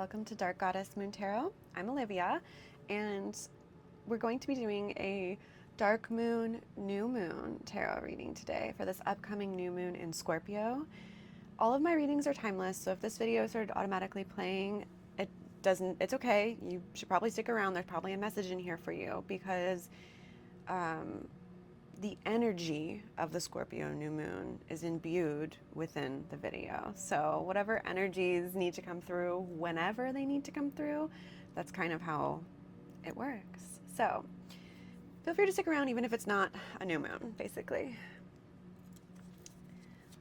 Welcome to Dark Goddess Moon Tarot. I'm Olivia, and we're going to be doing a dark moon, new moon tarot reading today for this upcoming new moon in Scorpio. All of my readings are timeless, so if this video started automatically playing, it's okay. You should probably stick around. There's probably a message in here for you because the energy of the Scorpio new moon is imbued within the video. So whatever energies need to come through whenever they need to come through, that's kind of how it works. So feel free to stick around even if it's not a new moon, basically.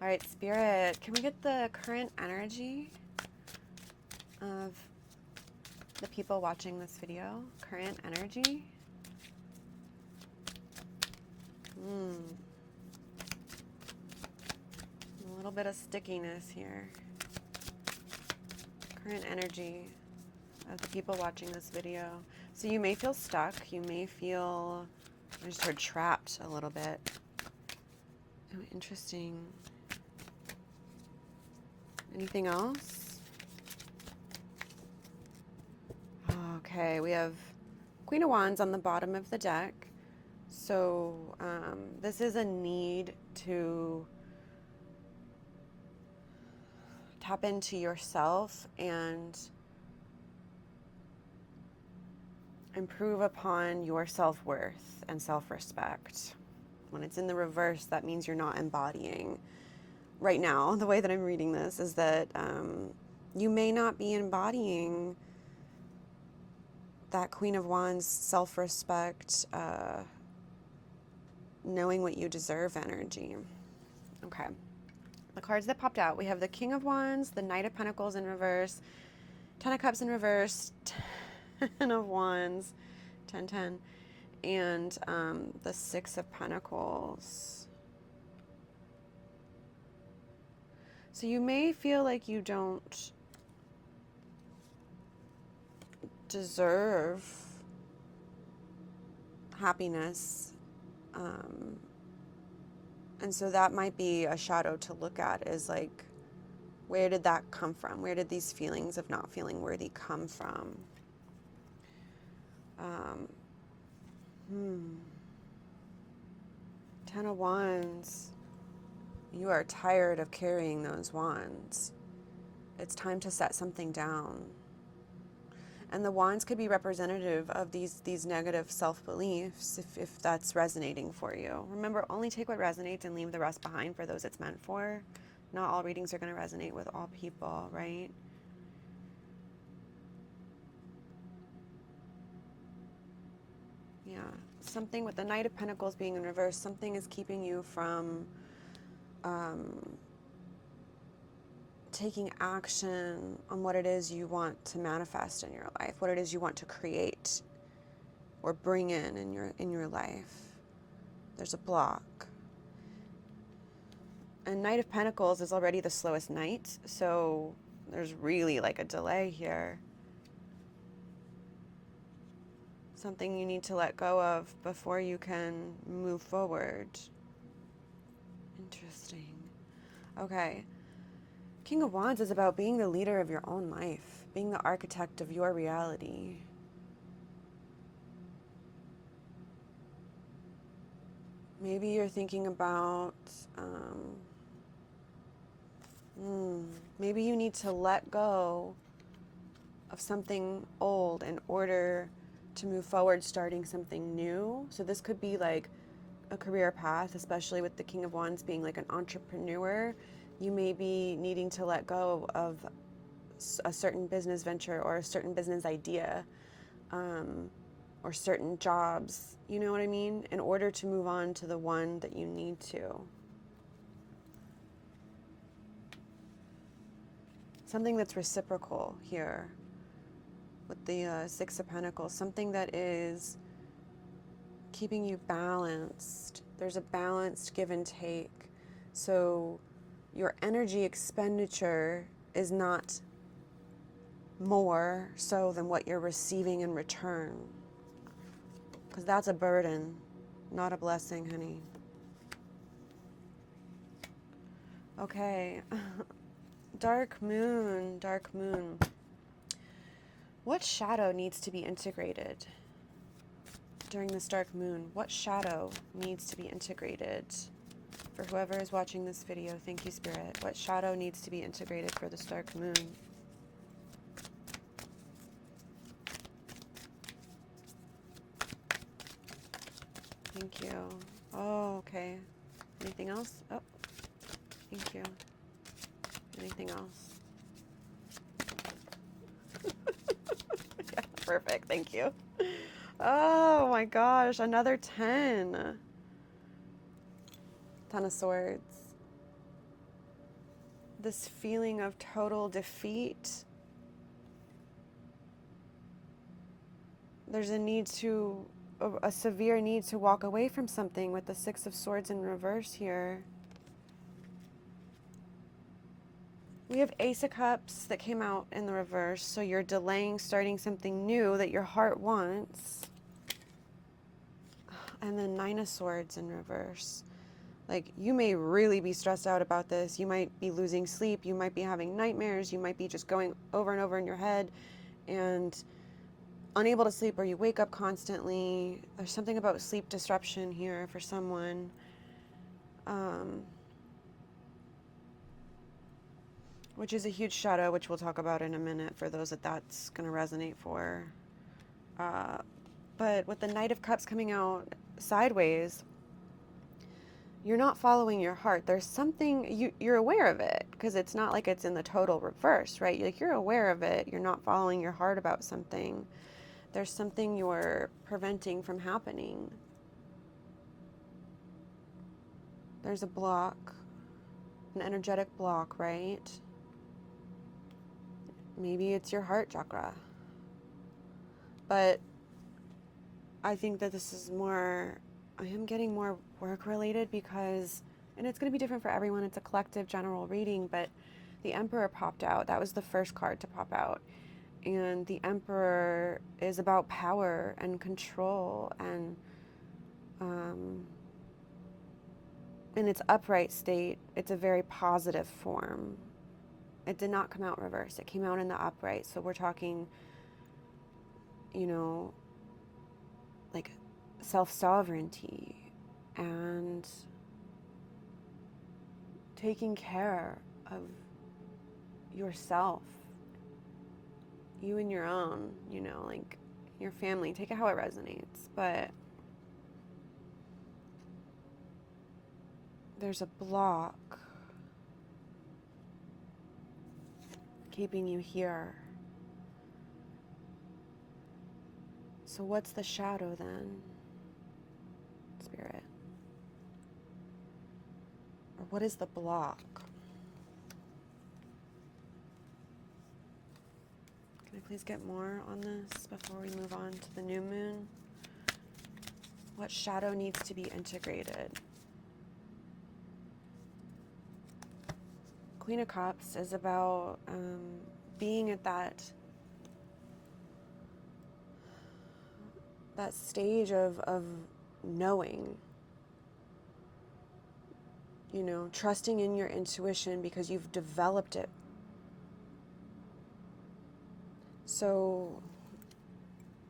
All right, Spirit, can we get the current energy of the people watching this video? Current energy. A little bit of stickiness here. Current energy of the people watching this video. So you may feel stuck. You may feel, I just heard trapped a little bit. Oh, interesting. Anything else? Okay, we have Queen of Wands on the bottom of the deck. So this is a need to tap into yourself and improve upon your self-worth and self-respect. When it's in the reverse, that means you're not embodying. Right now, the way that I'm reading this is that you may not be embodying that Queen of Wands self-respect, knowing what you deserve energy. Okay. The cards that popped out, we have the King of Wands, the Knight of Pentacles in reverse, Ten of Cups in reverse, Ten of Wands, 10, and the Six of Pentacles. So you may feel like you don't deserve happiness. And so that might be a shadow to look at, is like, where did that come from? Where did these feelings of not feeling worthy come from? Ten of Wands. You are tired of carrying those wands. It's time to set something down. And the wands could be representative of these negative self-beliefs if that's resonating for you. Remember, only take what resonates and leave the rest behind for those it's meant for. Not all readings are going to resonate with all people, right? Yeah. Something with the Knight of Pentacles being in reverse, something is keeping you from taking action on what it is you want to manifest in your life, what it is you want to create or bring in your life. There's a block. And Knight of Pentacles is already the slowest knight, so there's really like a delay here. Something you need to let go of before you can move forward. Interesting. Okay. King of Wands is about being the leader of your own life, being the architect of your reality. Maybe you're thinking about, maybe you need to let go of something old in order to move forward, starting something new. So this could be like a career path, especially with the King of Wands being like an entrepreneur. You may be needing to let go of a certain business venture or a certain business idea, or certain jobs, you know what I mean? In order to move on to the one that you need to. Something that's reciprocal here with the Six of Pentacles, something that is keeping you balanced. There's a balanced give and take. So your energy expenditure is not more so than what you're receiving in return. Because that's a burden, not a blessing, honey. Okay. Dark moon, dark moon. What shadow needs to be integrated during this dark moon? What shadow needs to be integrated? For whoever is watching this video, thank you, Spirit. What shadow needs to be integrated for this dark moon? Thank you. Oh, okay. Anything else? Oh, thank you. Anything else? Yeah, perfect. Thank you. Oh my gosh, another 10. 10 of Swords. This feeling of total defeat. There's a severe need to walk away from something with the Six of Swords in reverse here. We have Ace of Cups that came out in the reverse, so you're delaying starting something new that your heart wants. And then Nine of Swords in reverse. Like, you may really be stressed out about this. You might be losing sleep. You might be having nightmares. You might be just going over and over in your head and unable to sleep, or you wake up constantly. There's something about sleep disruption here for someone. Which is a huge shadow, which we'll talk about in a minute for those that that's going to resonate for. But with the Knight of Cups coming out sideways, you're not following your heart. There's something, you're aware of it, because it's not like it's in the total reverse, right? Like, you're aware of it. You're not following your heart about something. There's something you're preventing from happening. There's a block, an energetic block, right? Maybe it's your heart chakra. But I think that this is more, I am getting more work related because, and it's going to be different for everyone. It's a collective general reading, but the Emperor popped out. That was the first card to pop out. And the Emperor is about power and control, and in its upright state, it's a very positive form. It did not come out reverse. It came out in the upright. So we're talking, you know, like self-sovereignty and taking care of yourself, you and your own, you know, like your family. Take it how it resonates. But there's a block keeping you here. So what's the shadow then, Spirit? Or what is the block? Can I please get more on this before we move on to the new moon? What shadow needs to be integrated? Queen of Cups is about being at that stage of knowing, you know, trusting in your intuition because you've developed it. So,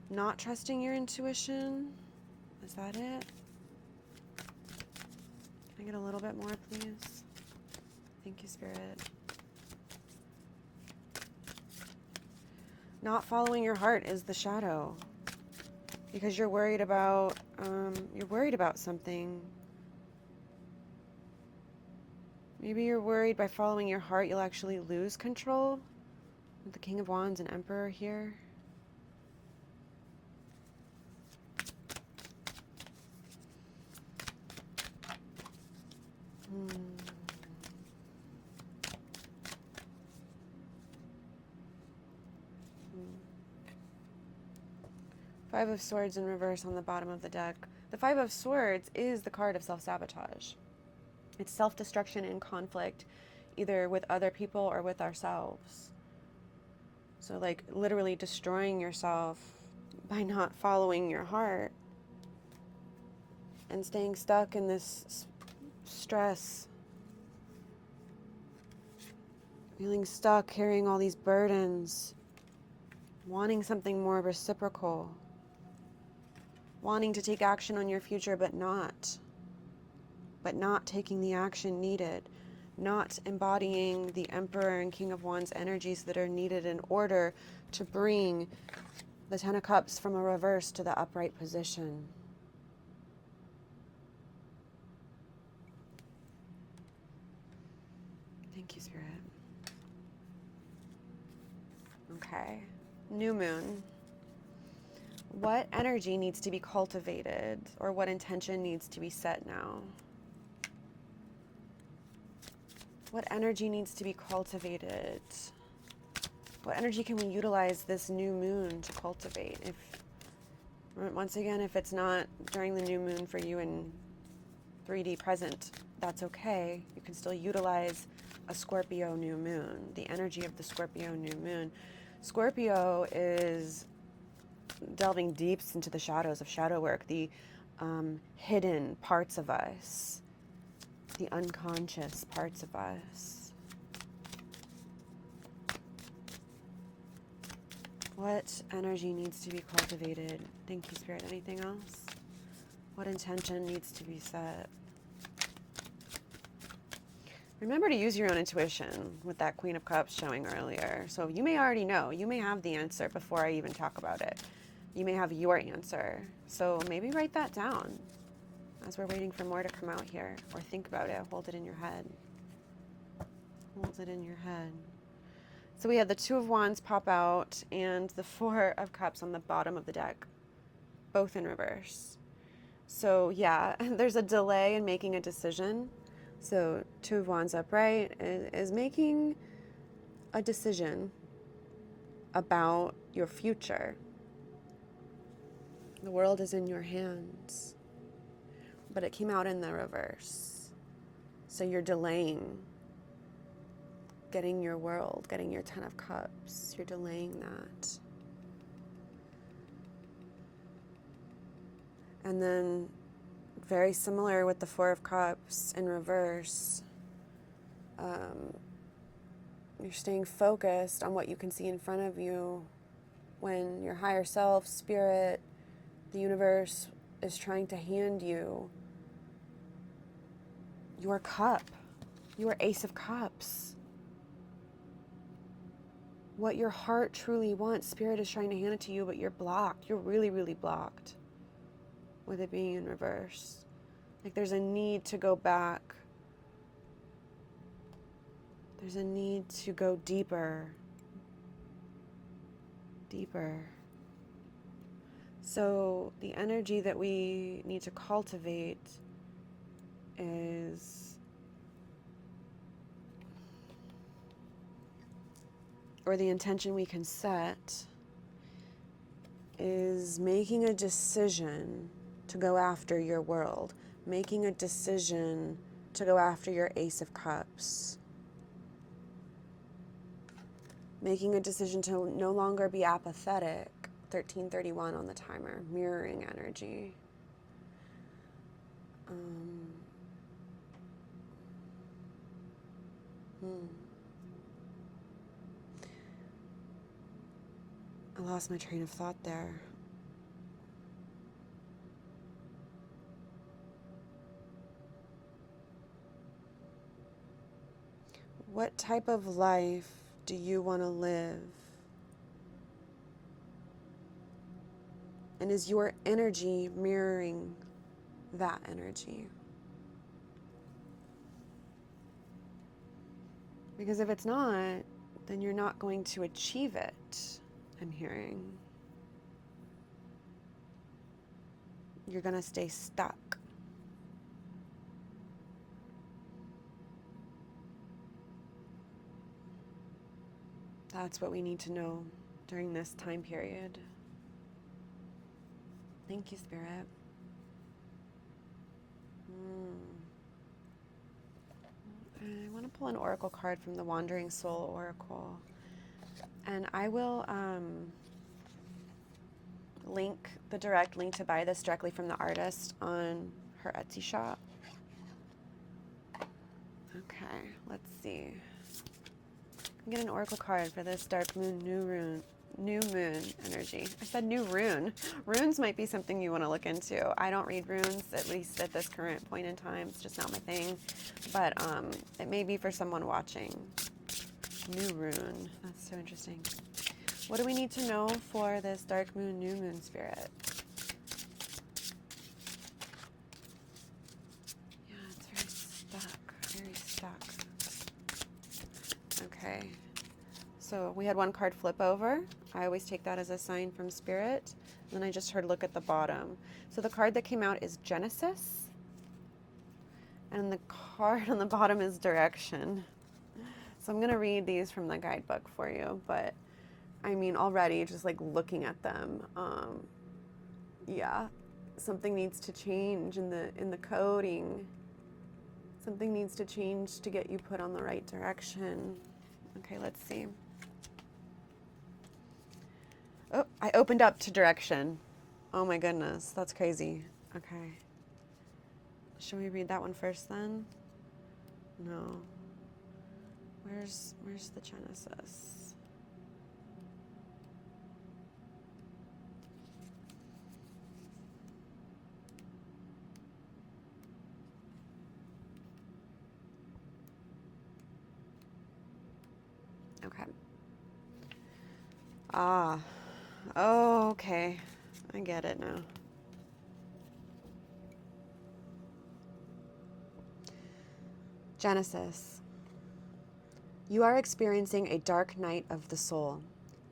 not trusting your intuition, is that it? Can I get a little bit more, please? Thank you, Spirit. Not following your heart is the shadow. Because you're worried about something. Maybe you're worried by following your heart, you'll actually lose control. With the King of Wands and Emperor here. Five of Swords in reverse on the bottom of the deck. The Five of Swords is the card of self-sabotage. It's self-destruction and conflict, either with other people or with ourselves. So like literally destroying yourself by not following your heart and staying stuck in this stress. Feeling stuck, carrying all these burdens. wanting something more reciprocal, wanting to take action on your future, but not taking the action needed, not embodying the Emperor and King of Wands energies that are needed in order to bring the Ten of Cups from a reverse to the upright position. Thank you, Spirit. Okay. New moon. What energy needs to be cultivated, or what intention needs to be set now? What energy needs to be cultivated? What energy can we utilize this new moon to cultivate? Once again, if it's not during the new moon for you in 3D present, that's okay. You can still utilize a Scorpio new moon, the energy of the Scorpio new moon. Scorpio is delving deep into the shadows of shadow work, the hidden parts of us, the unconscious parts of us. What energy needs to be cultivated? Thank you, Spirit. Anything else? What intention needs to be set? Remember to use your own intuition with that Queen of Cups showing earlier. So you may already know. You may have the answer before I even talk about it. You may have your answer. So maybe write that down as we're waiting for more to come out here. Or think about it. Hold it in your head. Hold it in your head. So we had the Two of Wands pop out and the Four of Cups on the bottom of the deck. Both in reverse. So yeah, there's a delay in making a decision. So Two of Wands upright is making a decision about your future. The world is in your hands, but it came out in the reverse. So you're delaying getting your world, getting your Ten of Cups. You're delaying that. And then very similar with the Four of Cups in reverse. You're staying focused on what you can see in front of you when your higher self, spirit, the universe is trying to hand you your cup, your Ace of Cups. What your heart truly wants, Spirit is trying to hand it to you, but you're blocked. You're really, really blocked with it being in reverse. Like there's a need to go back. There's a need to go deeper. Deeper. So the energy that we need to cultivate is, or the intention we can set is making a decision to go after your world, making a decision to go after your Ace of Cups, making a decision to no longer be apathetic. 1331 on the timer, mirroring energy. I lost my train of thought there. What type of life do you want to live? And is your energy mirroring that energy? Because if it's not, then you're not going to achieve it, I'm hearing. You're going to stay stuck. That's what we need to know during this time period. Thank you, Spirit. I want to pull an oracle card from the Wandering Soul Oracle. And I will link the direct link to buy this directly from the artist on her Etsy shop. Okay, let's see. Get an oracle card for this dark moon new rune. New moon energy. I said new rune. Runes might be something you want to look into. I don't read runes, at least at this current point in time. It's just not my thing. But it may be for someone watching. New rune. That's so interesting. What do we need to know for this dark moon, new moon spirit? Yeah, it's very stuck. Very stuck. Okay. So we had one card flip over. I always take that as a sign from spirit. And then I just heard look at the bottom. So the card that came out is Genesis. And the card on the bottom is direction. So I'm going to read these from the guidebook for you. But I mean, already just like looking at them, yeah, something needs to change in the coding. Something needs to change to get you put on the right direction. Okay, let's see. Oh, I opened up to direction. Oh my goodness, that's crazy. Okay. Should we read that one first then? No. Where's the Genesis? Okay. Ah. Oh, okay. I get it now. Genesis. You are experiencing a dark night of the soul.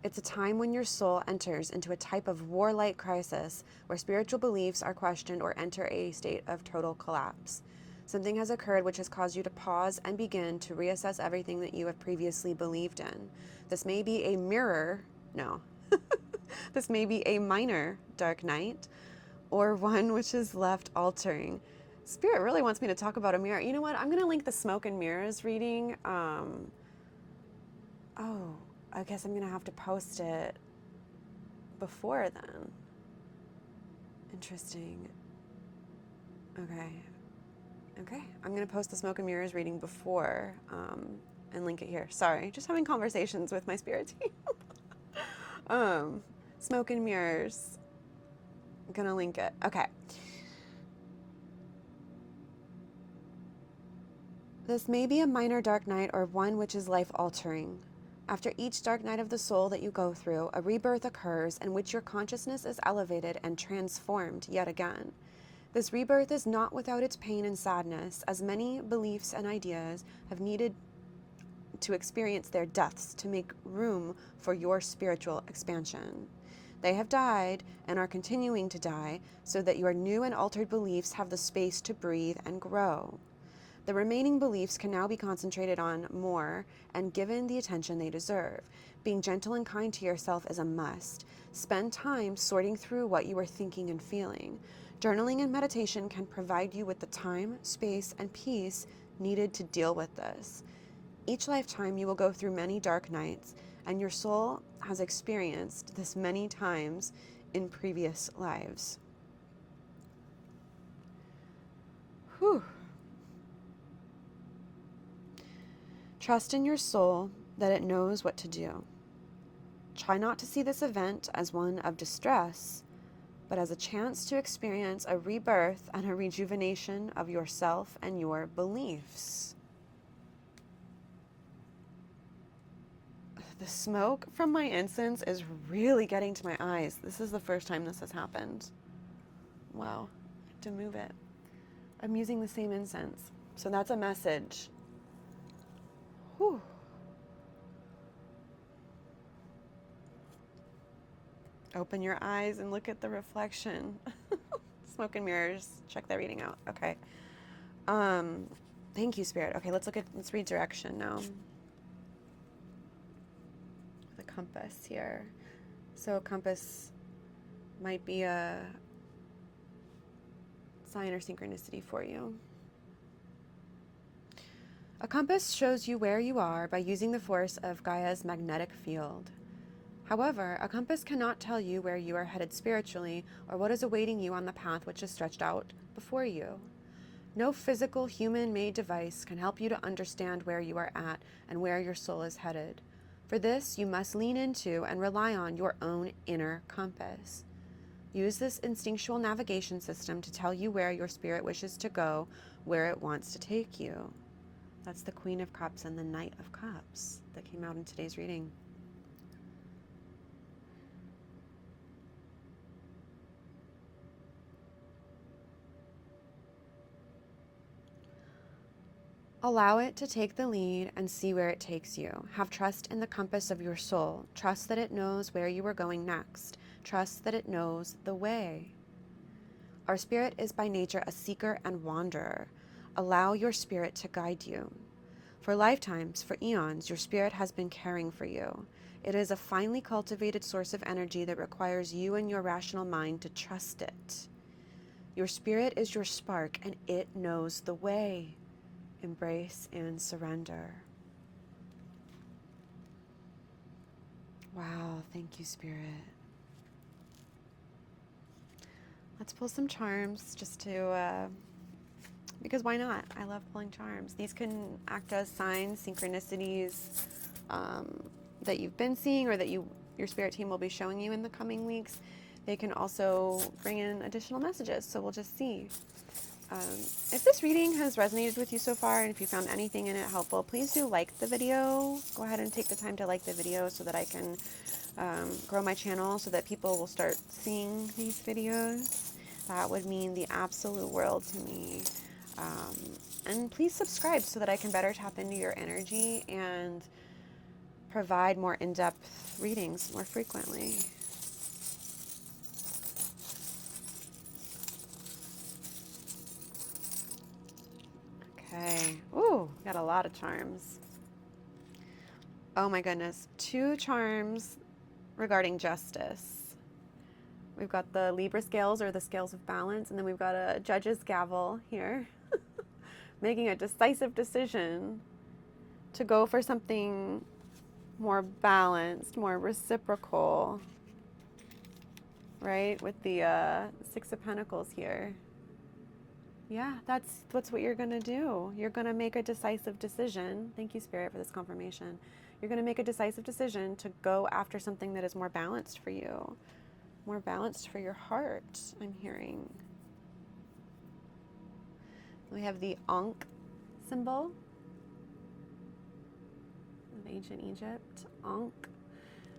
It's a time when your soul enters into a type of warlike crisis where spiritual beliefs are questioned or enter a state of total collapse. Something has occurred which has caused you to pause and begin to reassess everything that you have previously believed in. This may be a mirror, no. This may be a minor dark night or one which is left altering. Spirit really wants me to talk about a mirror. You know what? I'm going to link the smoke and mirrors reading. Oh, I guess I'm going to have to post it before then. Interesting. Okay. I'm going to post the smoke and mirrors reading before and link it here. Sorry, just having conversations with my spirit team. Smoke and mirrors. I'm going to link it. Okay. This may be a minor dark night or one which is life-altering. After each dark night of the soul that you go through, a rebirth occurs in which your consciousness is elevated and transformed yet again. This rebirth is not without its pain and sadness, as many beliefs and ideas have needed to experience their deaths to make room for your spiritual expansion. They have died and are continuing to die so that your new and altered beliefs have the space to breathe and grow. The remaining beliefs can now be concentrated on more and given the attention they deserve. Being gentle and kind to yourself is a must. Spend time sorting through what you are thinking and feeling. Journaling and meditation can provide you with the time, space, and peace needed to deal with this. Each lifetime you will go through many dark nights, and your soul has experienced this many times in previous lives. Whew. Trust in your soul that it knows what to do. Try not to see this event as one of distress, but as a chance to experience a rebirth and a rejuvenation of yourself and your beliefs. The smoke from my incense is really getting to my eyes. This is the first time this has happened. Wow, I have to move it. I'm using the same incense, so that's a message. Whew. Open your eyes and look at the reflection. Smoke and mirrors. Check that reading out. Okay. Thank you, Spirit. Okay, let's read direction now. The compass here. So a compass might be a sign or synchronicity for you. A compass shows you where you are by using the force of Gaia's magnetic field. However, a compass cannot tell you where you are headed spiritually or what is awaiting you on the path which is stretched out before you. No physical human-made device can help you to understand where you are at and where your soul is headed. For this, you must lean into and rely on your own inner compass. Use this instinctual navigation system to tell you where your spirit wishes to go, where it wants to take you. That's the Queen of Cups and the Knight of Cups that came out in today's reading. Allow it to take the lead and see where it takes you. Have trust in the compass of your soul. Trust that it knows where you are going next. Trust that it knows the way. Our spirit is by nature a seeker and wanderer. Allow your spirit to guide you. For lifetimes, for eons, your spirit has been caring for you. It is a finely cultivated source of energy that requires you and your rational mind to trust it. Your spirit is your spark, and it knows the way. Embrace and surrender. Wow, thank you, Spirit. Let's pull some charms just to, because why not? I love pulling charms. These can act as signs, synchronicities that you've been seeing or that your spirit team will be showing you in the coming weeks. They can also bring in additional messages, so we'll just see. If this reading has resonated with you so far, and if you found anything in it helpful, please do like the video. Go ahead and take the time to like the video so that I can grow my channel so that people will start seeing these videos. That would mean the absolute world to me. And please subscribe so that I can better tap into your energy and provide more in-depth readings more frequently. Okay. Ooh, got a lot of charms. Oh my goodness. 2 charms regarding justice. We've got the Libra scales, or the scales of balance, and then we've got a judge's gavel here. Making a decisive decision to go for something more balanced, more reciprocal, right? With the 6 of Pentacles here. Yeah, that's what you're going to do. You're going to make a decisive decision. Thank you, Spirit, for this confirmation. You're going to make a decisive decision to go after something that is more balanced for you, more balanced for your heart, I'm hearing. We have the Ankh symbol of ancient Egypt, Ankh.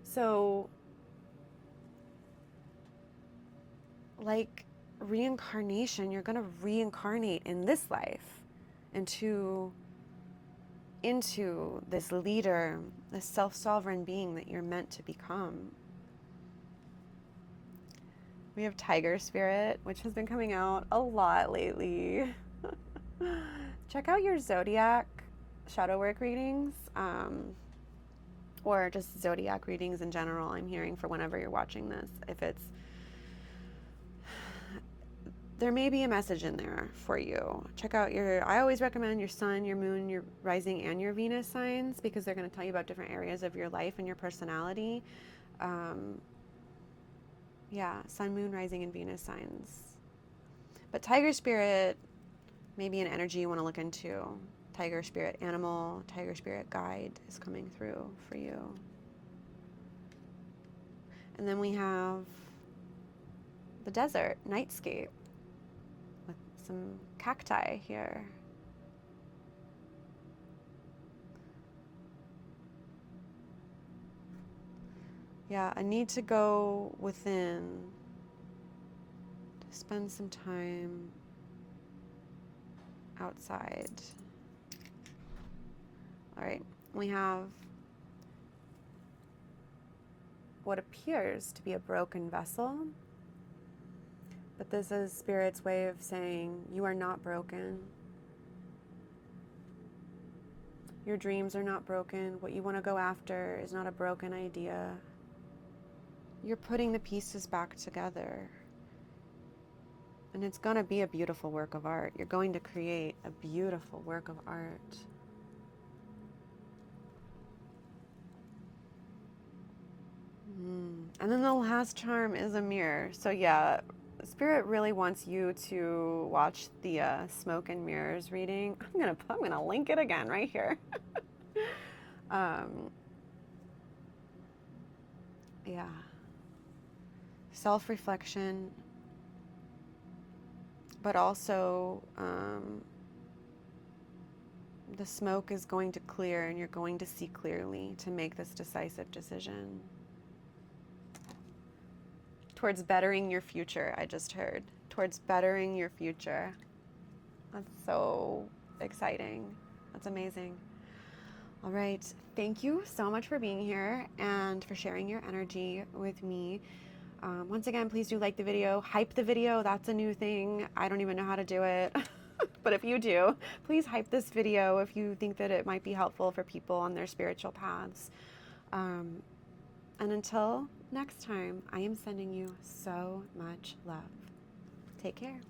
So, like reincarnation, you're going to reincarnate in this life into this leader, this self-sovereign being that you're meant to become. We have Tiger Spirit, which has been coming out a lot lately. Check out your zodiac shadow work readings, or just zodiac readings in general, I'm hearing, for whenever you're watching this. There may be a message in there for you. Check out I always recommend your sun, your moon, your rising, and your Venus signs, because they're going to tell you about different areas of your life and your personality. Yeah, sun, moon, rising, and Venus signs. But Tiger Spirit may be an energy you want to look into. Tiger Spirit animal, Tiger Spirit guide is coming through for you. And then we have the desert, nightscape, with some cacti here. Yeah, a need to go within, to spend some time outside. All right, we have what appears to be a broken vessel, but this is Spirit's way of saying you are not broken. Your dreams are not broken. What you want to go after is not a broken idea. You're putting the pieces back together. And it's going to be a beautiful work of art. You're going to create a beautiful work of art. And then the last charm is a mirror. So yeah, Spirit really wants you to watch the Smoke and Mirrors reading. I'm gonna link it again right here. Yeah. Self-reflection, but also the smoke is going to clear and you're going to see clearly to make this decisive decision towards bettering your future. I just heard towards bettering your future. That's so exciting. That's amazing. All right. Thank you so much for being here and for sharing your energy with me. Once again, please do like the video, hype the video. That's a new thing. I don't even know how to do it. But if you do, please hype this video if you think that it might be helpful for people on their spiritual paths. And until next time, I am sending you so much love. Take care.